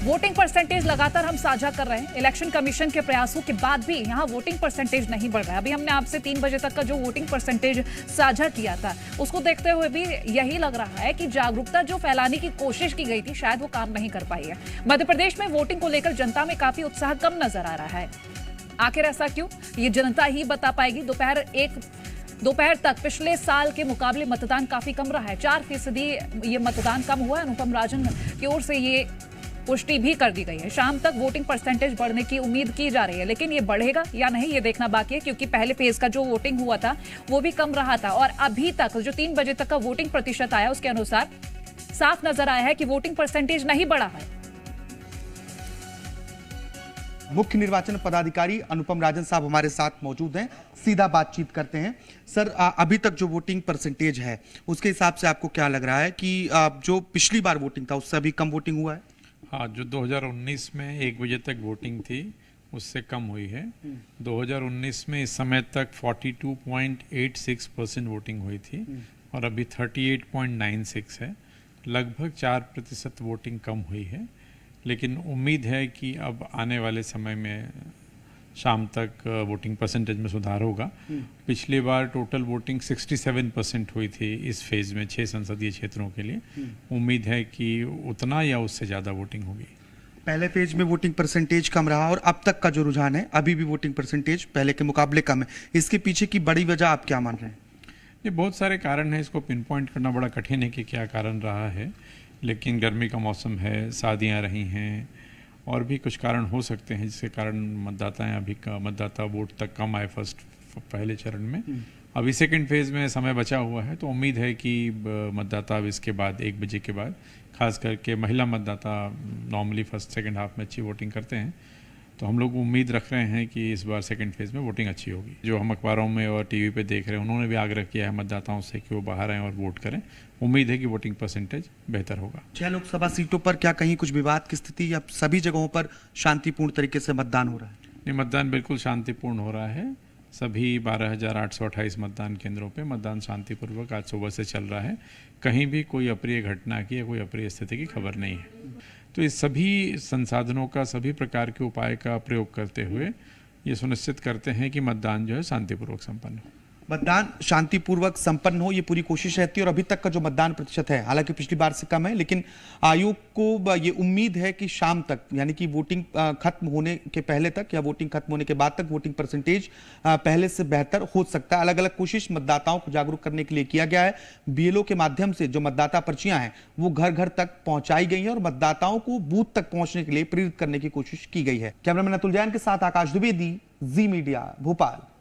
Voting percentage लगातार हम साझा कर रहे हैं। इलेक्शन कमीशन के प्रयासों के बाद भी यहां वोटिंग परसेंटेज नहीं बढ़ रहा है। अभी हमने आपसे 3 बजे तक का जो वोटिंग परसेंटेज साझा किया था, उसको देखते हुए भी यही लग रहा है कि जागरूकता जो फैलाने की कोशिश की गई थी, शायद वो काम नहीं कर पाई है। मध्य प्रदेश में वोटिंग को लेकर जनता में काफी उत्साह कम नजर आ रहा है। आखिर ऐसा क्यों, ये जनता ही बता पाएगी। दोपहर तक पिछले साल के मुकाबले मतदान काफी कम रहा है। 4% ये मतदान कम हुआ है। अनुपम राजन की ओर से ये पुष्टि भी कर दी गई है। शाम तक वोटिंग परसेंटेज बढ़ने की उम्मीद की जा रही है, लेकिन ये बढ़ेगा या नहीं ये देखना बाकी है, क्योंकि पहले फेज का जो वोटिंग हुआ था वो भी कम रहा था और अभी तक जो 3 बजे तक का वोटिंग प्रतिशत आया उसके अनुसार साफ नजर आया है कि वोटिंग परसेंटेज नहीं बढ़ा है। मुख्य निर्वाचन पदाधिकारी अनुपम राजन साहब हमारे साथ मौजूद हैं। सीधा बातचीत करते हैं। सर, अभी तक जो वोटिंग परसेंटेज है उसके हिसाब से आपको क्या लग रहा है कि जो पिछली बार वोटिंग था उससे अभी कम वोटिंग हुआ है? हाँ, जो 2019 में 1 बजे तक वोटिंग थी उससे कम हुई है। 2019 में इस समय तक 42.86% वोटिंग हुई थी और अभी 38.96 है। लगभग 4% वोटिंग कम हुई है, लेकिन उम्मीद है कि अब आने वाले समय में शाम तक वोटिंग परसेंटेज में सुधार होगा। पिछली बार टोटल वोटिंग 67% हुई थी इस फेज में 6 संसदीय क्षेत्रों के लिए। उम्मीद है कि उतना या उससे ज़्यादा वोटिंग होगी। पहले फेज में वोटिंग परसेंटेज कम रहा और अब तक का जो रुझान है अभी भी वोटिंग परसेंटेज पहले के मुकाबले कम है। इसके पीछे की बड़ी वजह आप क्या मान रहे हैं? ये बहुत सारे कारण हैं, इसको पिन पॉइंट करना बड़ा कठिन है कि क्या कारण रहा है, लेकिन गर्मी का मौसम है, शादियाँ रही हैं और भी कुछ कारण हो सकते हैं जिसके कारण मतदाता वोट तक कम आए पहले चरण में। अभी सेकंड फेज में समय बचा हुआ है, तो उम्मीद है कि मतदाता अब इसके बाद 1 बजे के बाद, खास करके महिला मतदाता नॉर्मली फर्स्ट सेकंड हाफ में अच्छी वोटिंग करते हैं, तो हम लोग उम्मीद रख रहे हैं कि इस बार सेकंड फेज में वोटिंग अच्छी होगी। जो हम अखबारों में और टीवी पे देख रहे हैं, उन्होंने भी आग्रह किया है मतदाताओं से कि वो बाहर आएँ और वोट करें। उम्मीद है कि वोटिंग परसेंटेज बेहतर होगा। 6 लोकसभा सीटों पर क्या कहीं कुछ विवाद की स्थिति या सभी जगहों पर शांतिपूर्ण तरीके से मतदान हो रहा है? ये मतदान बिल्कुल शांतिपूर्ण हो रहा है। सभी 12,828 मतदान केंद्रों पे मतदान शांतिपूर्वक आज सुबह से चल रहा है। कहीं भी कोई अप्रिय घटना की या कोई अप्रिय स्थिति की खबर नहीं है। तो इस सभी संसाधनों का, सभी प्रकार के उपाय का प्रयोग करते हुए ये सुनिश्चित करते हैं कि मतदान जो है शांतिपूर्वक संपन्न हो। मतदान शांतिपूर्वक संपन्न हो, ये पूरी कोशिश रहती है। और अभी तक का जो मतदान प्रतिशत है, हालांकि पिछली बार से कम है, लेकिन आयोग को ये उम्मीद है कि शाम तक, यानी कि वोटिंग खत्म होने के पहले तक या वोटिंग खत्म होने के बाद तक वोटिंग परसेंटेज पहले से बेहतर हो सकता है। अलग अलग कोशिश मतदाताओं को जागरूक करने के लिए किया गया है। बीएलओ के माध्यम से जो मतदाता पर्चियां हैं वो घर घर तक पहुंचाई गई हैं और मतदाताओं को बूथ तक पहुंचने के लिए प्रेरित करने की कोशिश की गई है। कैमरामैन अतुल जैन के साथ आकाश द्विवेदी, जी मीडिया, भोपाल।